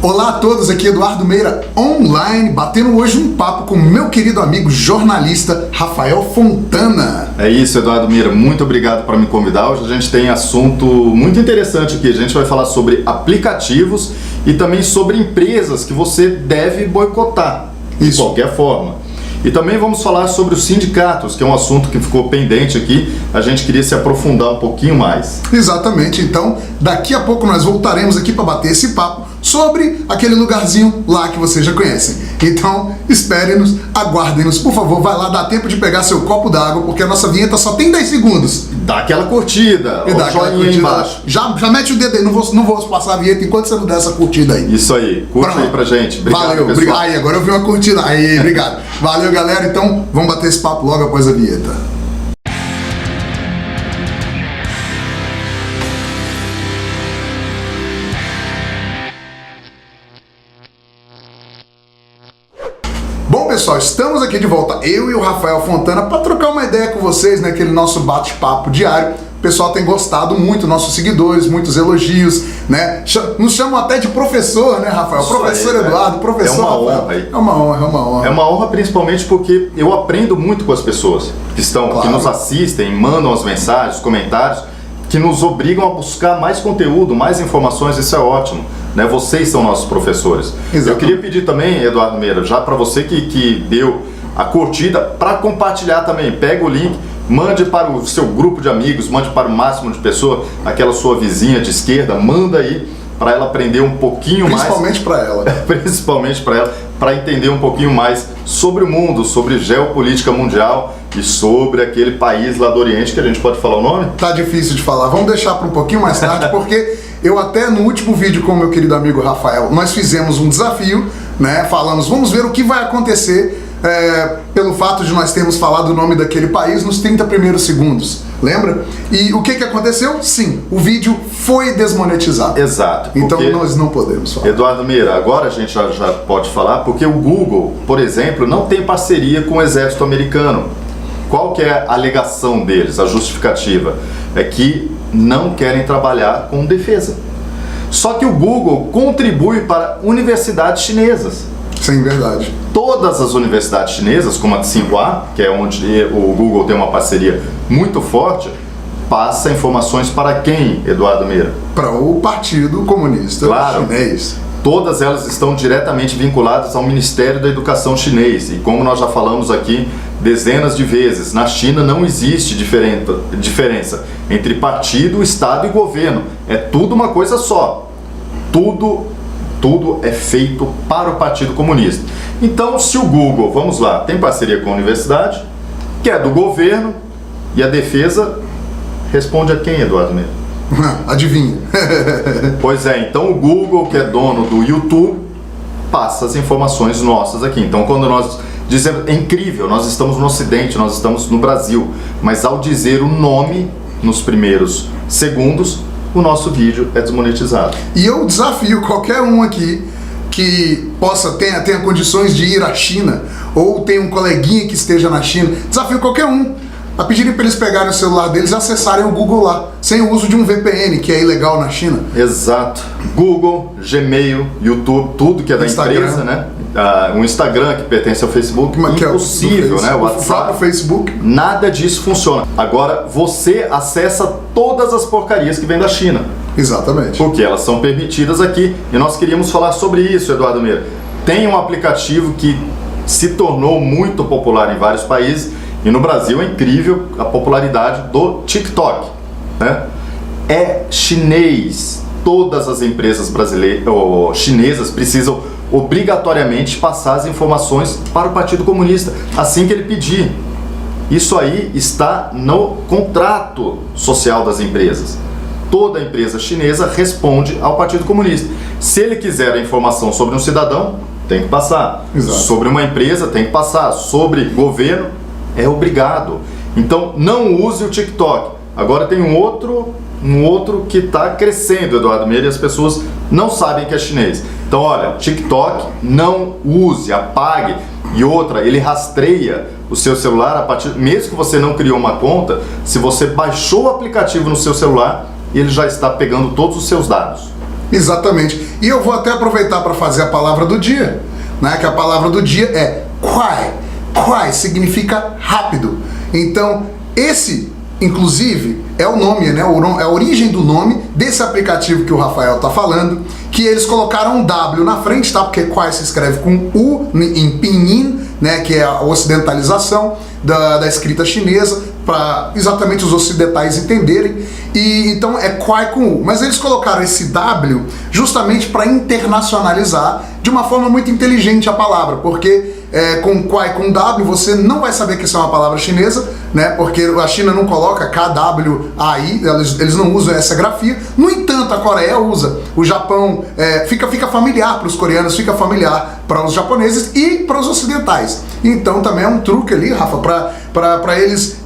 Olá a todos, aqui Eduardo Meira online, batendo hoje um papo com meu querido amigo jornalista Rafael Fontana. É isso, Eduardo Meira, muito obrigado por me convidar. Hoje a gente tem assunto muito interessante aqui. A gente vai falar sobre aplicativos e também sobre empresas que você deve boicotar de qualquer forma. E também vamos falar sobre os sindicatos, que é um assunto que ficou pendente aqui. A gente queria se aprofundar um pouquinho mais. Exatamente, então daqui a pouco nós voltaremos aqui para bater esse papo sobre aquele lugarzinho lá que vocês já conhecem. Então espere-nos, aguardem-nos, por favor, vai lá, dá tempo de pegar seu copo d'água, porque a nossa vinheta só tem 10 segundos. Dá aquela curtida, E dá aquela joinha aí embaixo. Já mete o dedo aí, não vou passar a vinheta enquanto você não der essa curtida aí. Isso aí, curte aí pra gente. Obrigado, valeu, pessoal. obrigado. Aí, agora eu vi uma curtida. Aí, obrigado. Valeu, galera. Então, vamos bater esse papo logo após a vinheta. Bom, pessoal, estamos aqui de volta, eu e o Rafael Fontana, para trocar uma ideia com vocês, né? Aquele nosso bate-papo diário. O pessoal tem gostado muito, nossos seguidores, muitos elogios, né? Nos chamam até de professor, né, Rafael? Isso professor aí, Eduardo, professor Rafael. Rafael. É uma honra, é uma honra. É uma honra principalmente porque eu aprendo muito com as pessoas que nos assistem, mandam as mensagens, os comentários, que nos obrigam a buscar mais conteúdo, mais informações. Isso é ótimo, né? Vocês são nossos professores. Exato. Eu queria pedir também, Eduardo Meira, já para você que deu a curtida, para compartilhar também. Pega o link, mande para o seu grupo de amigos, mande para o máximo de pessoas, aquela sua vizinha de esquerda, manda aí para ela aprender um pouquinho Principalmente para ela. Principalmente para ela, para entender um pouquinho mais sobre o mundo, sobre geopolítica mundial e sobre aquele país lá do Oriente, que a gente pode falar o nome? Tá difícil de falar, vamos deixar para um pouquinho mais tarde, porque eu até no último vídeo com o meu querido amigo Rafael, nós fizemos um desafio, né? Falamos, vamos ver o que vai acontecer pelo fato de nós termos falado o nome daquele país nos 30 primeiros segundos, lembra? E o que aconteceu? Sim, o vídeo foi desmonetizado. Exato. Então nós não podemos falar. Eduardo Meira, agora a gente já pode falar, porque o Google, por exemplo, não tem parceria com o exército americano. Qual que é a alegação deles, a justificativa? É que não querem trabalhar com defesa. Só que o Google contribui para universidades chinesas. Sim, verdade. Todas as universidades chinesas, como a de Tsinghua, que é onde o Google tem uma parceria muito forte, passa informações para quem, Eduardo Meira? Para o Partido Comunista Chinês. Todas elas estão diretamente vinculadas ao Ministério da Educação chinês. E como nós já falamos aqui dezenas de vezes, na China não existe diferença entre partido, Estado e governo. É tudo uma coisa só. Tudo é feito para o Partido Comunista. Então, se o Google, vamos lá, tem parceria com a universidade, que é do governo, e a defesa responde a quem, Eduardo Meira? Adivinha. Pois é, então o Google, que é dono do YouTube, passa as informações nossas aqui. Então, quando nós dizemos, é incrível, nós estamos no Ocidente, nós estamos no Brasil, mas ao dizer o nome nos primeiros segundos, o nosso vídeo é desmonetizado. E eu desafio qualquer um aqui que tenha condições de ir à China, ou tem um coleguinha que esteja na China, desafio qualquer um a pedirem para eles pegarem o celular deles e acessarem o Google lá, sem o uso de um VPN, que é ilegal na China. Exato. Google, Gmail, YouTube, tudo que é da empresa, né? O Instagram, que pertence ao Facebook, impossível, né? O WhatsApp, o próprio Facebook. Nada disso funciona. Agora, você acessa todas as porcarias que vêm da China. Exatamente. Porque elas são permitidas aqui. E nós queríamos falar sobre isso, Eduardo Meira. Tem um aplicativo que se tornou muito popular em vários países, e no Brasil é incrível a popularidade do TikTok, né? É chinês. Todas as empresas brasileiras ou chinesas precisam obrigatoriamente passar as informações para o Partido Comunista assim que ele pedir. Isso aí está no contrato social das empresas. Toda empresa chinesa responde ao Partido Comunista. Se ele quiser a informação sobre um cidadão, tem que passar. Exato. Sobre uma empresa, tem que passar. Sobre governo, é obrigado. Então, não use o TikTok. Agora tem um outro que está crescendo, Eduardo Meira, e as pessoas não sabem que é chinês. Então, olha, TikTok, não use, apague. E outra, ele rastreia o seu celular a partir, mesmo que você não criou uma conta, se você baixou o aplicativo no seu celular, ele já está pegando todos os seus dados. Exatamente. E eu vou até aproveitar para fazer a palavra do dia, né? Que a palavra do dia é Kwai. Kwai significa rápido. Então, esse, inclusive, é o nome, né? É a origem do nome desse aplicativo que o Rafael tá falando, que eles colocaram um W na frente, tá? Porque Kwai se escreve com U em pinyin, né? Que é a ocidentalização da escrita chinesa, para exatamente os ocidentais entenderem. E então é Kwai com U. Mas eles colocaram esse W justamente para internacionalizar de uma forma muito inteligente a palavra, porque com Kwai com W você não vai saber que isso é uma palavra chinesa, né? Porque a China não coloca KWAI, eles não usam essa grafia. No entanto, a Coreia usa. O Japão fica familiar para os coreanos, fica familiar para os japoneses e para os ocidentais. Então também é um truque ali, Rafa, para eles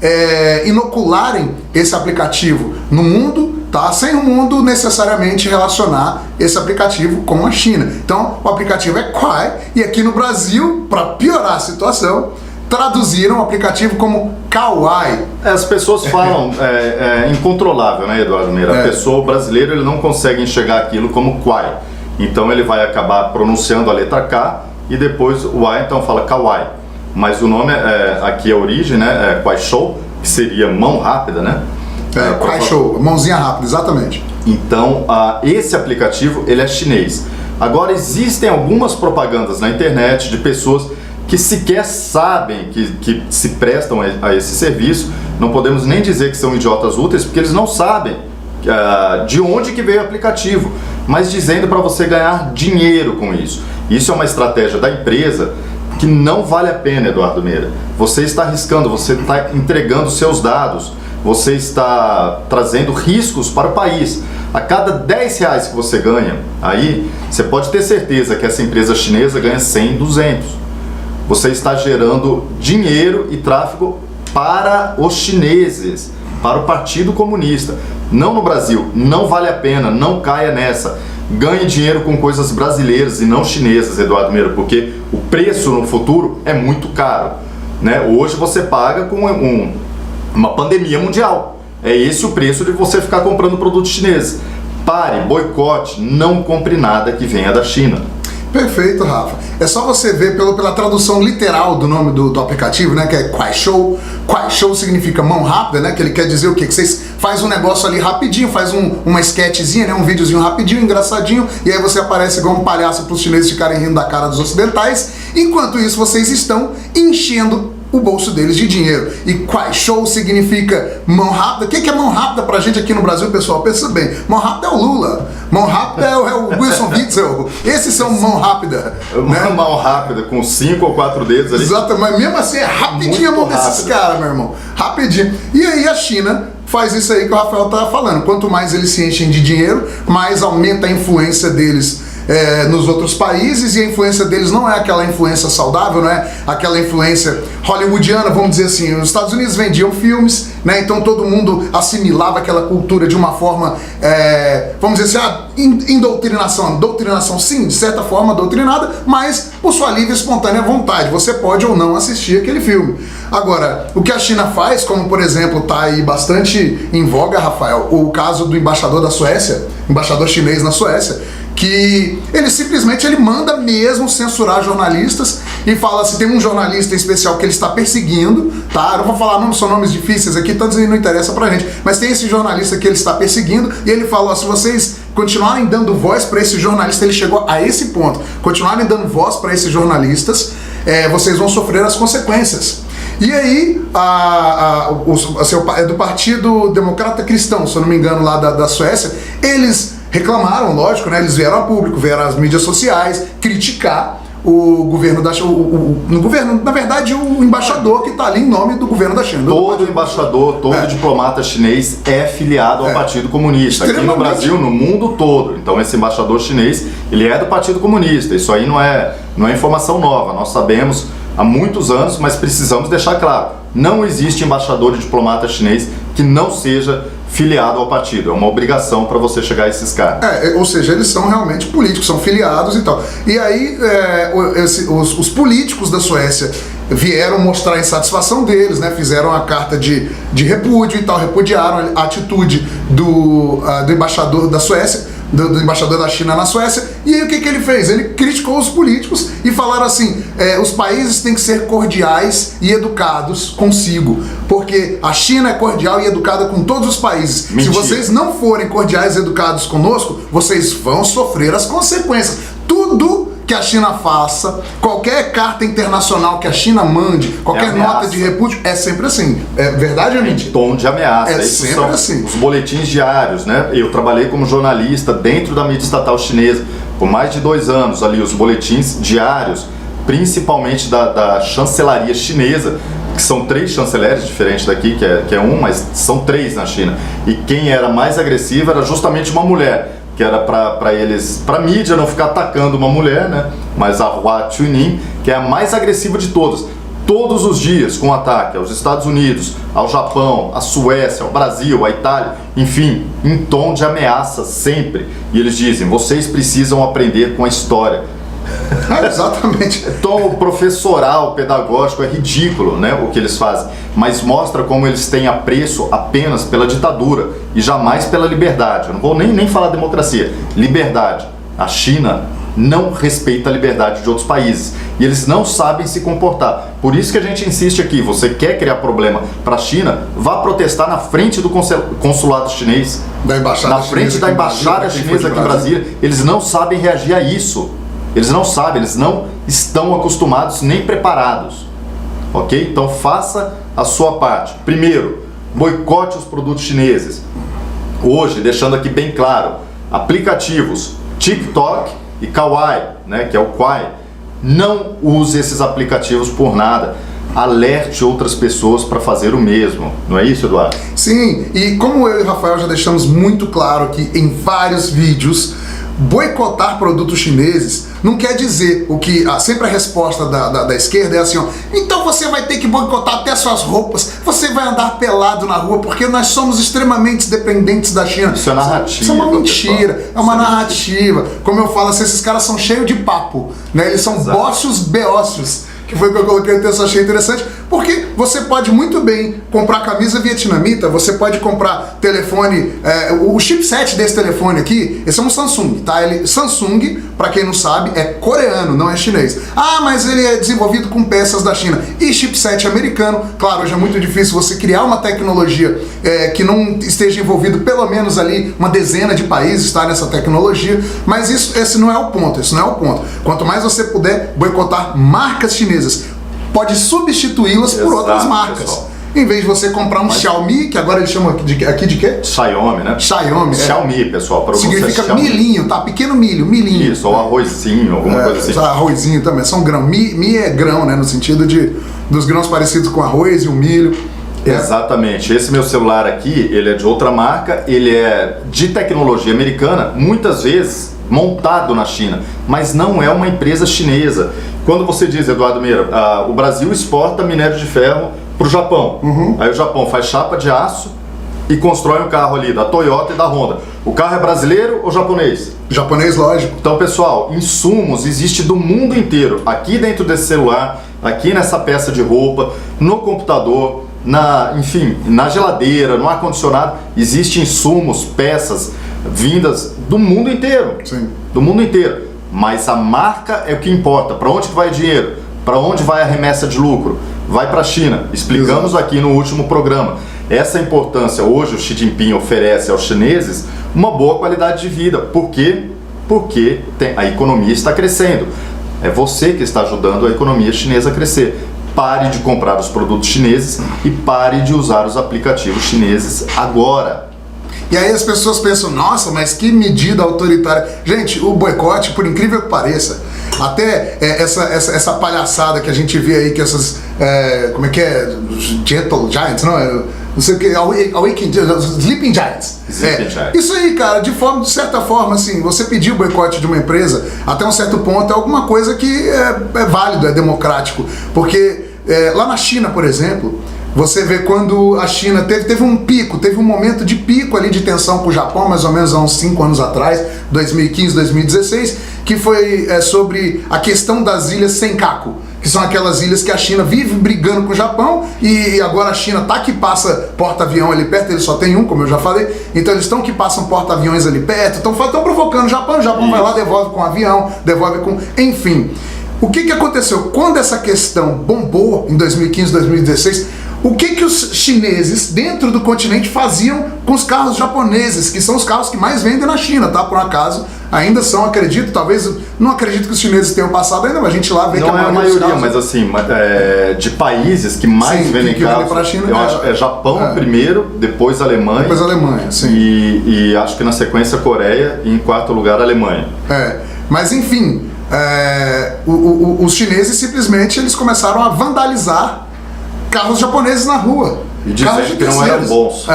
inocularem esse aplicativo no mundo, tá? Sem o mundo necessariamente relacionar esse aplicativo com a China. Então o aplicativo é Kwai, e aqui no Brasil, para piorar a situação, traduziram o aplicativo como Kawaii. As pessoas falam incontrolável, né, Eduardo Meira? A pessoa, o brasileiro, ele não consegue enxergar aquilo como Kwai. Então ele vai acabar pronunciando a letra K e depois o A, então fala Kawaii. Mas o nome aqui, a origem, né, é Kwai Show, que seria mão rápida, né? Kwai Show, mãozinha rápida, exatamente. Então, esse aplicativo, ele é chinês. Agora, existem algumas propagandas na internet de pessoas que sequer sabem que se prestam a esse serviço. Não podemos nem dizer que são idiotas úteis, porque eles não sabem de onde que veio o aplicativo, mas dizendo para você ganhar dinheiro com isso. Isso é uma estratégia da empresa que não vale a pena, Eduardo Meira. Você está arriscando, você está entregando seus dados, você está trazendo riscos para o país. A cada 10 reais que você ganha, aí você pode ter certeza que essa empresa chinesa ganha 100, 200. Você está gerando dinheiro e tráfego para os chineses, para o Partido Comunista. Não no Brasil, não vale a pena, não caia nessa. Ganhe dinheiro com coisas brasileiras e não chinesas, Eduardo Meira, porque o preço no futuro é muito caro, né? Hoje você paga com uma pandemia mundial. É esse o preço de você ficar comprando produtos chineses. Pare, boicote, não compre nada que venha da China. Perfeito, Rafa. É só você ver pela tradução literal do nome do aplicativo, né? Que é Kwai Show. Kwai Show significa mão rápida, né? Que ele quer dizer o quê? Que vocês faz um negócio ali rapidinho, faz uma sketchzinha, né? Um videozinho rapidinho, engraçadinho, e aí você aparece igual um palhaço para os chineses ficarem rindo da cara dos ocidentais. Enquanto isso, vocês estão enchendo o bolso deles de dinheiro. E Kwai Show significa mão rápida. O que é mão rápida pra gente aqui no Brasil, pessoal? Pensa bem. Mão rápida é o Lula. Mão rápida é o Wilson Witzel. Esses são mão rápida. Né? Mão rápida, com 5 ou 4 dedos ali. Exato, mas mesmo assim é rapidinho a mão desses caras, meu irmão. Rapidinho. E aí a China faz isso aí que o Rafael tá falando. Quanto mais eles se enchem de dinheiro, mais aumenta a influência deles nos outros países, e a influência deles não é aquela influência saudável, não é aquela influência hollywoodiana, vamos dizer assim. Os Estados Unidos vendiam filmes, né? Então todo mundo assimilava aquela cultura de uma forma, vamos dizer assim, doutrinação sim, de certa forma doutrinada, mas por sua livre e espontânea vontade, você pode ou não assistir aquele filme. Agora, o que a China faz, como por exemplo está aí bastante em voga, Rafael, o caso do embaixador da Suécia, embaixador chinês na Suécia, que ele simplesmente manda mesmo censurar jornalistas e fala assim, tem um jornalista em especial que ele está perseguindo, tá? Eu não vou falar nomes, são nomes difíceis aqui, tantos aí não interessa pra gente, mas tem esse jornalista que ele está perseguindo e ele falou, se vocês continuarem dando voz para esse jornalista, ele chegou a esse ponto, continuarem dando voz para esses jornalistas, vocês vão sofrer as consequências. E aí, do Partido Democrata Cristão, se eu não me engano, lá da Suécia, eles reclamaram, lógico, né? Eles vieram a público, vieram às mídias sociais criticar o governo da China, na verdade, o embaixador que está ali em nome do governo da China. Todo embaixador, todo diplomata chinês é filiado ao Partido Comunista. Aqui no Brasil, no mundo todo. Então esse embaixador chinês, ele é do Partido Comunista. Isso aí não é informação nova. Nós sabemos há muitos anos, mas precisamos deixar claro. Não existe embaixador e diplomata chinês que não seja filiado ao partido. É uma obrigação para você chegar a esses caras. Ou seja, eles são realmente políticos, são filiados e tal. E aí, os políticos da Suécia vieram mostrar a insatisfação deles, né? Fizeram a carta de repúdio e tal, repudiaram a atitude do embaixador da Suécia, do embaixador da China na Suécia. E aí o que ele fez? Ele criticou os políticos e falaram assim, os países têm que ser cordiais e educados consigo, porque a China é cordial e educada com todos os países. Mentira. Se vocês não forem cordiais e educados conosco, vocês vão sofrer as consequências. Tudo que a China faça, qualquer carta internacional que a China mande, qualquer nota de repúdio, é sempre assim. É verdade ou mentira? Tom de ameaça. É Isso sempre são assim. Os boletins diários, né? Eu trabalhei como jornalista dentro da mídia estatal chinesa por mais de 2 anos ali, os boletins diários, principalmente da chancelaria chinesa, que são 3 chanceleres diferentes daqui, que é um, mas são 3 na China. E quem era mais agressiva era justamente uma mulher, que era para mídia não ficar atacando uma mulher, né? Mas a Hua Chunying, que é a mais agressiva de todas, todos os dias com ataque aos Estados Unidos, ao Japão, à Suécia, ao Brasil, à Itália, enfim, em tom de ameaça sempre. E eles dizem, vocês precisam aprender com a história. Exatamente. Tom professoral, pedagógico, é ridículo, né, o que eles fazem, mas mostra como eles têm apreço apenas pela ditadura e jamais pela liberdade. Eu não vou nem falar democracia, liberdade. A China não respeita a liberdade de outros países e eles não sabem se comportar. Por isso que a gente insiste aqui, você quer criar problema para a China, vá protestar na frente do consulado chinês, da embaixada na frente da embaixada chinesa aqui em Brasília. Eles não sabem reagir a isso. Eles não sabem, eles não estão acostumados nem preparados, ok? Então faça a sua parte. Primeiro, boicote os produtos chineses. Hoje, deixando aqui bem claro, aplicativos TikTok e Kawaii, né, que é o Kwai, não use esses aplicativos por nada. Alerte outras pessoas para fazer o mesmo. Não é isso, Eduardo? Sim, e como eu e o Rafael já deixamos muito claro aqui em vários vídeos, boicotar produtos chineses não quer dizer o que sempre a resposta da esquerda é assim, ó, então você vai ter que boicotar até suas roupas, você vai andar pelado na rua porque nós somos extremamente dependentes da China. Isso é narrativa. Isso é uma mentira, pessoal. é uma narrativa. Como eu falo assim, esses caras são cheios de papo, né? Eles são bócios beócios, que foi o que eu coloquei no texto, achei interessante, porque você pode muito bem comprar camisa vietnamita, você pode comprar telefone, o chipset desse telefone aqui, esse é um Samsung, tá? Samsung, pra quem não sabe, é coreano, não é chinês. Ah, mas ele é desenvolvido com peças da China. E chipset americano, claro, hoje é muito difícil você criar uma tecnologia que não esteja envolvido pelo menos ali uma dezena de países, tá? Nessa tecnologia, mas esse não é o ponto, esse não é o ponto. Quanto mais você puder boicotar marcas chinesas, pode substituí-las por outras marcas. Pessoal. Em vez de você comprar um Xiaomi, que agora eles chamam aqui de quê? Xiaomi, né? Xiaomi. Xiaomi, pessoal. Significa milhinho, tá? Pequeno milhinho. Isso, ou arrozinho, alguma coisa assim. Arrozinho também, são grão. Mi é grão, né? No sentido dos grãos parecidos com arroz e o milho. Exatamente. Esse meu celular aqui, ele é de outra marca, ele é de tecnologia americana, muitas vezes montado na China, mas não é uma empresa chinesa. Quando você diz, Eduardo Meira, o Brasil exporta minério de ferro para o Japão, aí o Japão faz chapa de aço e constrói um carro ali da Toyota e da Honda. O carro é brasileiro ou japonês? Japonês, lógico. Então, pessoal, insumos existem do mundo inteiro, aqui dentro desse celular, aqui nessa peça de roupa, no computador, enfim, na geladeira, no ar-condicionado, existem insumos, peças vindas do mundo inteiro. Sim. Do mundo inteiro. Mas a marca é o que importa. Para onde que vai o dinheiro? Para onde vai a remessa de lucro? Vai para a China. Explicamos aqui no último programa. Essa importância hoje o Xi Jinping oferece aos chineses uma boa qualidade de vida. Por quê? Porque a economia está crescendo. É você que está ajudando a economia chinesa a crescer. Pare de comprar os produtos chineses e pare de usar os aplicativos chineses agora. E aí as pessoas pensam, nossa, mas que medida autoritária. Gente, o boicote, por incrível que pareça, até essa palhaçada que a gente vê aí, que essas, como é que é, Gentle Giants, não sei o que, Sleeping Giants. Isso aí, cara, de certa forma, assim, você pedir o boicote de uma empresa, até um certo ponto, é alguma coisa que é válido, é democrático. Porque lá na China, por exemplo, você vê quando a China teve um momento de pico ali de tensão com o Japão, mais ou menos há uns 5 anos atrás, 2015, 2016, que foi sobre a questão das ilhas Senkaku, que são aquelas ilhas que a China vive brigando com o Japão, e agora a China tá que passa porta-avião ali perto, eles só tem um, como eu já falei, então eles estão que passam porta-aviões ali perto, estão provocando o Japão vai lá, devolve com avião, devolve com... Enfim, o que aconteceu? Quando essa questão bombou em 2015, 2016, o que os chineses dentro do continente faziam com os carros japoneses, que são os carros que mais vendem na China, tá? Por um acaso, ainda são, acredito, talvez, não acredito que os chineses tenham passado ainda, mas a gente lá vê que não é a maioria, mas assim, de países que mais vendem carros, pra China, eu acho é Japão primeiro, depois Alemanha. Depois Alemanha, sim. E acho que na sequência Coreia e em quarto lugar Alemanha. Mas enfim, os chineses simplesmente eles começaram a vandalizar carros japoneses na rua. E dizer que não eram bons.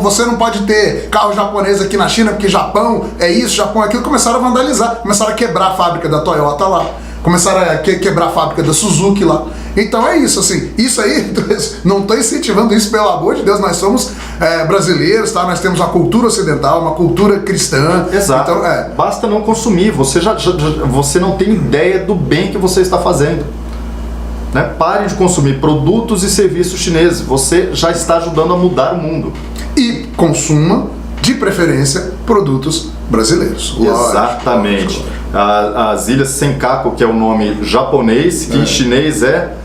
Você não pode ter carro japonês aqui na China, porque Japão é isso, Japão é aquilo. Começaram a vandalizar, começaram a quebrar a fábrica da Toyota lá, começaram a quebrar a fábrica da Suzuki lá. Então é isso, assim, isso aí, não estou incentivando isso, pelo amor de Deus, nós somos brasileiros, tá? Nós temos uma cultura ocidental, uma cultura cristã. Exato, então, basta não consumir, você não tem ideia do bem que você está fazendo. Né? Pare de consumir produtos e serviços chineses. Você já está ajudando a mudar o mundo. E consuma, de preferência, produtos brasileiros. Exatamente. As Ilhas Senkaku, que é o nome japonês, que em chinês é...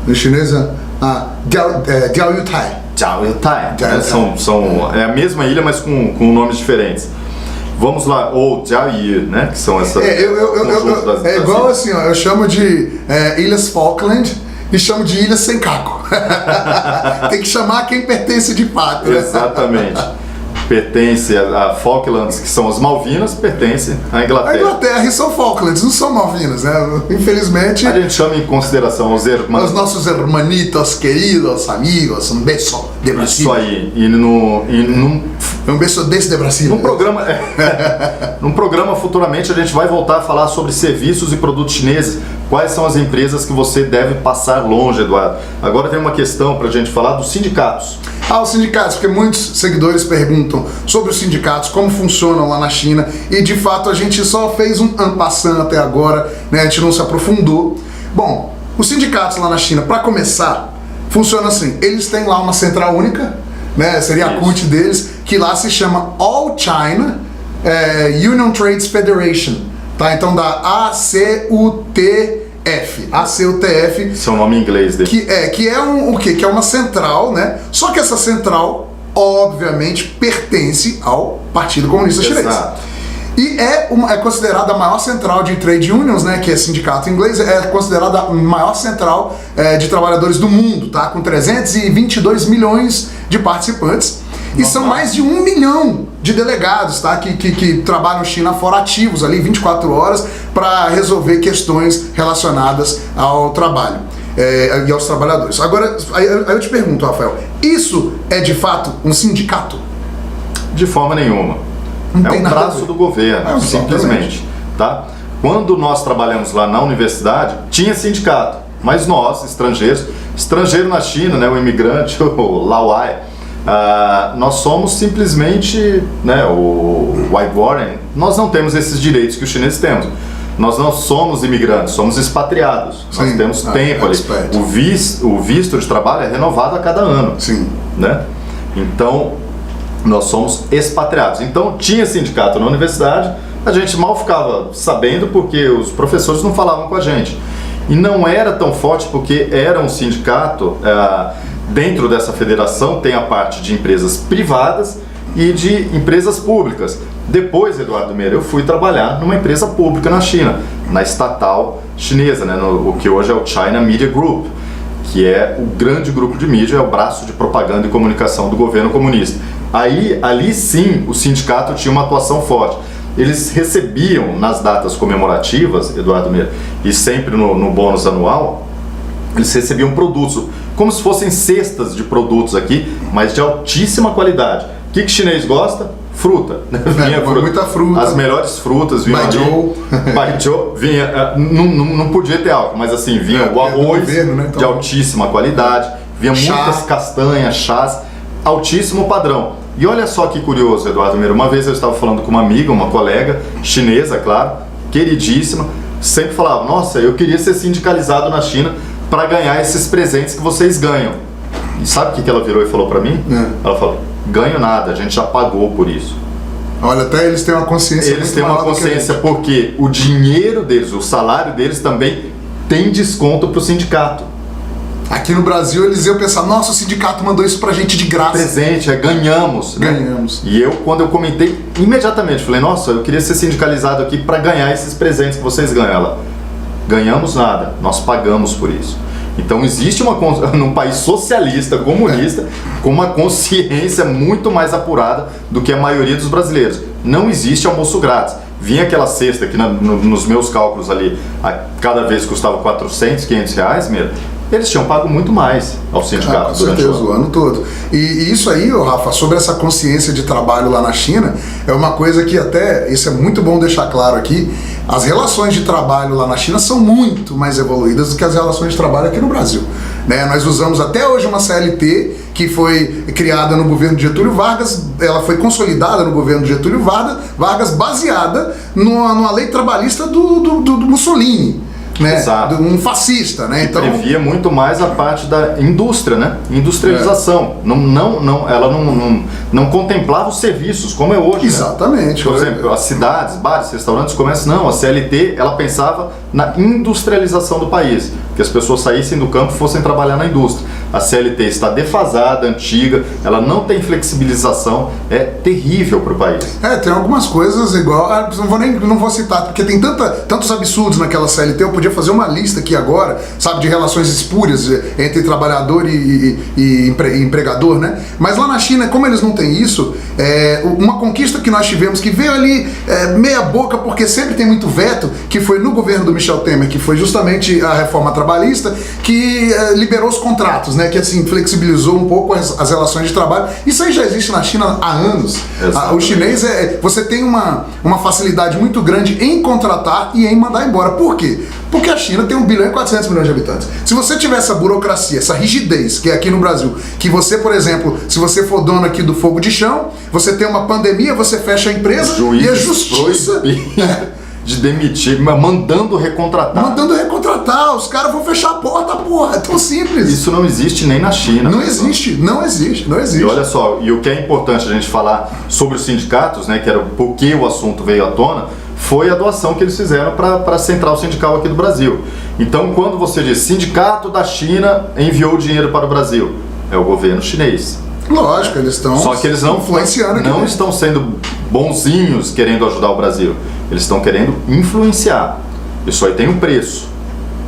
Em chinês é... Diaoyutai. Diaoyutai. É a mesma ilha, mas com nomes diferentes. Vamos lá, ou Jiaoyu, né? Que são essas. É igual assim, ó, eu chamo de Ilhas Falkland e chamo de Ilhas Senkaku. Tem que chamar quem pertence de fato. Né? Exatamente. Pertence a Falklands, que são as Malvinas, pertence à Inglaterra. A Inglaterra e são Falklands, não são Malvinas, né? Infelizmente. A gente chama em consideração os nossos hermanitos queridos, amigos, um beijo de Brasil. Isso aí. Um beijo desde Brasil. Num programa futuramente a gente vai voltar a falar sobre serviços e produtos chineses. Quais são as empresas que você deve passar longe, Eduardo? Agora tem uma questão para a gente falar dos sindicatos. Os sindicatos, porque muitos seguidores perguntam sobre os sindicatos, como funcionam lá na China, e de fato a gente só fez um en passant até agora, né? A gente não se aprofundou. Bom, os sindicatos lá na China, para começar, funciona assim, eles têm lá uma central única, né? Seria a CUT deles, que lá se chama All China Union Trades Federation, tá? Então da ACUTF. Seu nome em inglês dele. Que é o quê? Que é uma central, né? Só que essa central, obviamente, pertence ao Partido Comunista Chinês. Exato. E é considerada a maior central de trade unions, né? Que é sindicato em inglês, é considerada a maior central de trabalhadores do mundo, tá? Com 322 milhões de participantes. E são mais de 1 milhão de delegados, tá? que trabalham China fora ativos ali 24 horas para resolver questões relacionadas ao trabalho e aos trabalhadores. Agora, aí eu te pergunto, Rafael, isso é de fato um sindicato? De forma nenhuma. É um braço do governo, simplesmente. Tá? Quando nós trabalhamos lá na universidade, tinha sindicato, mas nós, estrangeiro na China, né, o imigrante, o Lauai, nós somos simplesmente, né, o White Warren, nós não temos esses direitos que os chineses temos. Nós não somos imigrantes, somos expatriados. Sim. Nós temos tempo ali. O visto de trabalho é renovado a cada ano. Sim. Né? Então, nós somos expatriados. Então, tinha sindicato na universidade, a gente mal ficava sabendo porque os professores não falavam com a gente. E não era tão forte porque era um sindicato... Dentro dessa federação tem a parte de empresas privadas e de empresas públicas. Depois, Eduardo Meira, eu fui trabalhar numa empresa pública na China, na estatal chinesa, né, o que hoje é o China Media Group, que é o grande grupo de mídia, é o braço de propaganda e comunicação do governo comunista. Ali sim, o sindicato tinha uma atuação forte. Eles recebiam nas datas comemorativas, Eduardo Meira, e sempre no bônus anual, eles recebiam produtos, como se fossem cestas de produtos aqui, mas de altíssima qualidade. O que chinês gosta? Fruta. Vinha muita fruta. As melhores frutas vinham ali. Baijiu vinha, não podia ter álcool, mas assim, vinha o arroz governo, né? Então, de altíssima qualidade, vinha muitas castanhas, chás, altíssimo padrão. E olha só que curioso, Eduardo Meira, uma vez eu estava falando com uma amiga, uma colega, chinesa, claro, queridíssima, sempre falava, nossa, eu queria ser sindicalizado na China para ganhar esses presentes que vocês ganham. E sabe o que ela virou e falou para mim? Ela falou, ganho nada, a gente já pagou por isso. Olha, até eles têm uma consciência. Eles têm uma consciência porque o dinheiro deles, o salário deles também tem desconto para o sindicato. Aqui no Brasil eles iam pensar, nossa, o sindicato mandou isso pra gente de graça. Presente, ganhamos. Ganhamos. Né? E eu, quando eu comentei, imediatamente, falei, nossa, eu queria ser sindicalizado aqui para ganhar esses presentes que vocês ganham. Ela, ganhamos nada, nós pagamos por isso. Então existe num país socialista, comunista, com uma consciência muito mais apurada do que a maioria dos brasileiros. Não existe almoço grátis. Vinha aquela cesta que nos meus cálculos ali, cada vez custava 400, 500 reais mesmo. Eles tinham pago muito mais ao sindicato. Com certeza, o ano todo. E isso aí, Rafa, sobre essa consciência de trabalho lá na China, é uma coisa que até, isso é muito bom deixar claro aqui, as relações de trabalho lá na China são muito mais evoluídas do que as relações de trabalho aqui no Brasil. Né? Nós usamos até hoje uma CLT que foi criada no governo de Getúlio Vargas, ela foi consolidada no governo de Getúlio Vargas baseada numa lei trabalhista do Mussolini. Né? Exato. Um fascista, né? Então previa muito mais a parte da indústria, né? Industrialização. Ela não contemplava os serviços como é hoje. Exatamente. Né? Por exemplo, as cidades, bares, restaurantes, comércios, não. A CLT ela pensava na industrialização do país, que as pessoas saíssem do campo e fossem trabalhar na indústria. A CLT está defasada, antiga, ela não tem flexibilização, é terrível para o país. Tem algumas coisas igual, não vou citar, porque tem tantos absurdos naquela CLT, eu podia fazer uma lista aqui agora, sabe, de relações espúrias entre trabalhador e empregador, né? Mas lá na China, como eles não têm isso, uma conquista que nós tivemos, que veio ali meia boca, porque sempre tem muito veto, que foi no governo do Michel Temer, que foi justamente a reforma trabalhista, que liberou os contratos, né? Que assim, flexibilizou um pouco as relações de trabalho. Isso aí já existe na China há anos. O chinês, você tem uma facilidade muito grande em contratar e em mandar embora. Por quê? Porque a China tem 1 bilhão e 400 milhões de habitantes. Se você tiver essa burocracia, essa rigidez, que é aqui no Brasil, que você, por exemplo, se você for dono aqui do fogo de chão, você tem uma pandemia, você fecha a empresa e a justiça... de demitir, mandando recontratar. Mandando recontratar, os caras vão fechar a porta, porra, é tão simples. Isso não existe nem na China. Não existe. E olha só, e o que é importante a gente falar sobre os sindicatos, né, que era porque o assunto veio à tona, foi a doação que eles fizeram para a Central Sindical aqui do Brasil. Então, quando você diz sindicato da China enviou dinheiro para o Brasil, é o governo chinês. Lógico, eles estão só que eles não estão sendo bonzinhos querendo ajudar o Brasil. Eles estão querendo influenciar. Isso aí tem um preço.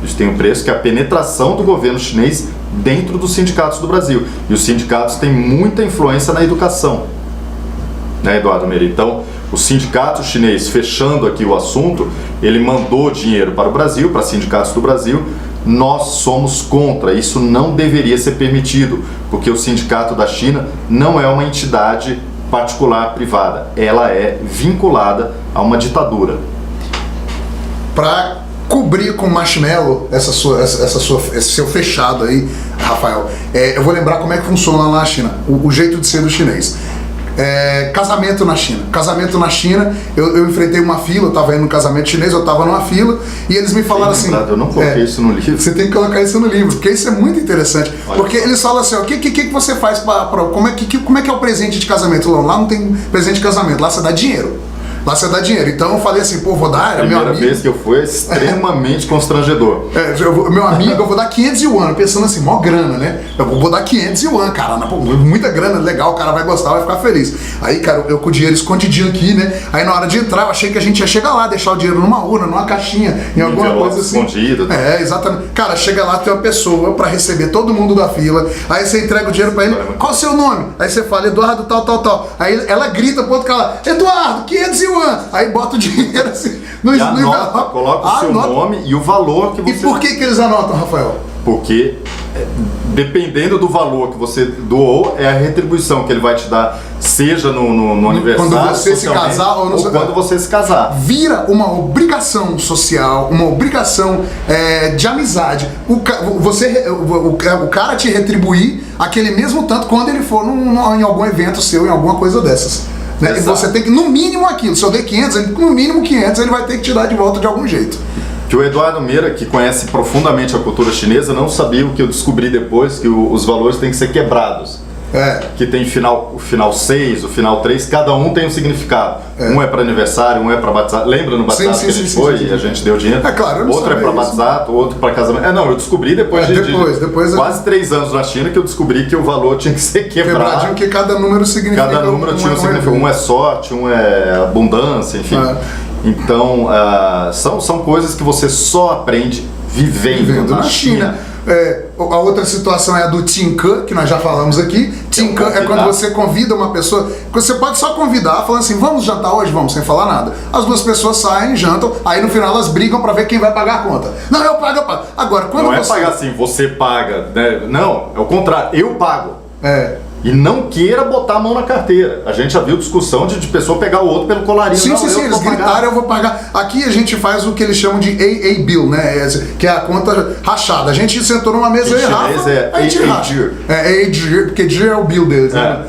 Isso tem um preço que é a penetração do governo chinês dentro dos sindicatos do Brasil. E os sindicatos têm muita influência na educação. Né, Eduardo Meira? Então, o sindicato chinês, fechando aqui o assunto, ele mandou dinheiro para o Brasil, para sindicatos do Brasil. Nós somos contra, isso não deveria ser permitido, porque o sindicato da China não é uma entidade particular privada, ela é vinculada a uma ditadura. Para cobrir com marshmallow esse seu fechado aí, Rafael, eu vou lembrar como é que funciona lá na China, o jeito de ser do chinês. Casamento na China. Casamento na China, eu enfrentei uma fila, eu estava indo no casamento chinês, eu estava numa fila e eles me falaram assim... Eu não coloquei isso no livro. Você tem que colocar isso no livro, porque isso é muito interessante. Olha, porque eles falam assim, o que você faz como é que é o presente de casamento? Lá não tem presente de casamento, lá você dá dinheiro. Lá você dá dinheiro. Então eu falei assim, pô, vou dar... Primeira vez que eu fui é extremamente constrangedor. Meu amigo, eu vou dar 500 yuan, pensando assim, mó grana, né? Eu vou dar 500 yuan, cara, muita grana, legal, o cara vai gostar, vai ficar feliz. Aí, cara, eu com o dinheiro escondidinho aqui, né? Aí na hora de entrar, eu achei que a gente ia chegar lá, deixar o dinheiro numa urna, numa caixinha, em alguma coisa assim. Escondido. Exatamente. Cara, chega lá, tem uma pessoa pra receber todo mundo da fila, aí você entrega o dinheiro pra ele, qual o seu nome? Aí você fala, Eduardo, tal. Aí ela grita pro outro cara, Eduardo, 500 yuan. Aí bota o dinheiro assim no envelope. Coloca o seu nome e o valor que você... E por que eles anotam, Rafael? Porque dependendo do valor que você doou, é a retribuição que ele vai te dar, seja no aniversário, quando você se casar ou quando você se casar. Vira uma obrigação social, uma obrigação de amizade. O cara te retribuir aquele mesmo tanto quando ele for em algum evento seu, em alguma coisa dessas. Né? E você tem que, no mínimo aquilo, se eu dei 500, no mínimo 500 ele vai ter que te dar de volta de algum jeito. que o Eduardo Meira, que conhece profundamente a cultura chinesa, não sabia o que eu descobri depois, que os valores têm que ser quebrados. Que tem o final 6, o final 3, cada um tem um significado. Um é para aniversário, um é para batizado. Lembra no batizado que a gente foi e a gente deu dinheiro? Claro, eu não outro é para batizado, outro para casamento. Não, eu descobri depois de quase 3 anos na China que eu descobri que o valor tinha que ser quebrado. Quebradinho, que cada número significa. Cada número tinha um significado. Um é sorte, um é abundância, enfim. Então, são coisas que você só aprende vivendo na China. A outra situação é a do Tinkan, que nós já falamos aqui. Tinkan é quando você convida uma pessoa. Você pode só convidar, falando assim: vamos jantar hoje? Vamos, sem falar nada. As duas pessoas saem, jantam, aí no final elas brigam pra ver quem vai pagar a conta. Não, eu pago, eu pago. Agora, quando não é pagar assim, você paga, né? Não, é o contrário, eu pago. E não queira botar a mão na carteira. A gente já viu discussão de pessoa pegar o outro pelo colarinho. Sim, eles gritaram, eu vou pagar. Aqui a gente faz o que eles chamam de AA Bill, né? Que é a conta rachada. A gente sentou numa mesa e Rafa, a gente racha. AA, porque G é o bill deles, né?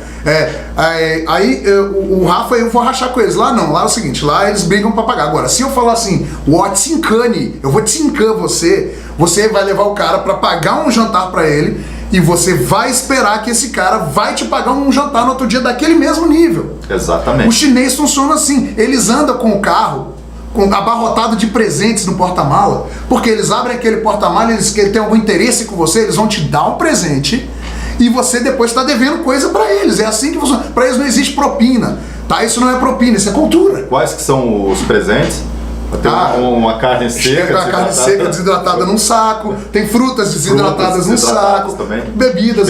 Aí o Rafa, eu vou rachar com eles. Lá não, lá é o seguinte, lá eles brigam pra pagar. Agora, se eu falar assim, Tinkane, eu vou tinkan você vai levar o cara pra pagar um jantar pra ele, e você vai esperar que esse cara vai te pagar um jantar no outro dia daquele mesmo nível. Exatamente. O chinês funciona assim, eles andam com o carro abarrotado de presentes no porta-mala, porque eles abrem aquele porta-mala, eles têm algum interesse com você, eles vão te dar um presente e você depois está devendo coisa para eles. É assim que funciona. Para eles não existe propina, tá? Isso não é propina, isso é cultura. Quais que são os presentes? Tem uma carne seca, desidratada num saco, tem frutas desidratadas num saco, também. Bebidas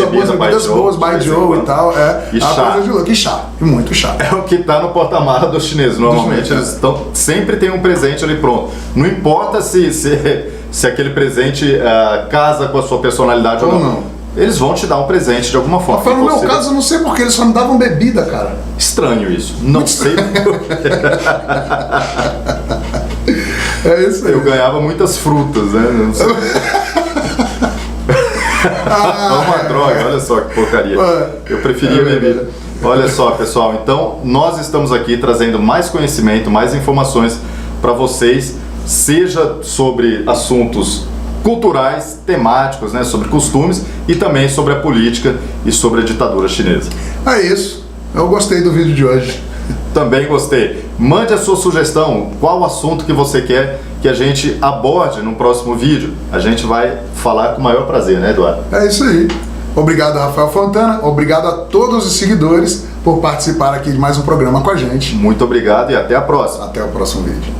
boas, baijiu e tal. E chá. E chá, e muito chá. É o que tá no porta-mala dos chineses. Normalmente eles sempre tem um presente ali pronto. Não importa se aquele presente casa com a sua personalidade ou não. Eles vão te dar um presente de alguma forma. No meu caso, eu não sei porque eles só me davam bebida, cara. Estranho isso. Não sei porquê. É isso aí. Eu ganhava muitas frutas, né? Não sei. Uma droga, olha só que porcaria. Eu preferia bebida. Olha só, pessoal, então nós estamos aqui trazendo mais conhecimento, mais informações para vocês, seja sobre assuntos culturais, temáticos, né, sobre costumes e também sobre a política e sobre a ditadura chinesa. É isso. Eu gostei do vídeo de hoje. Também gostei. Mande a sua sugestão, qual o assunto que você quer que a gente aborde no próximo vídeo. A gente vai falar com o maior prazer, né, Eduardo? É isso aí. Obrigado, Rafael Fontana. Obrigado a todos os seguidores por participar aqui de mais um programa com a gente. Muito obrigado e até a próxima. Até o próximo vídeo.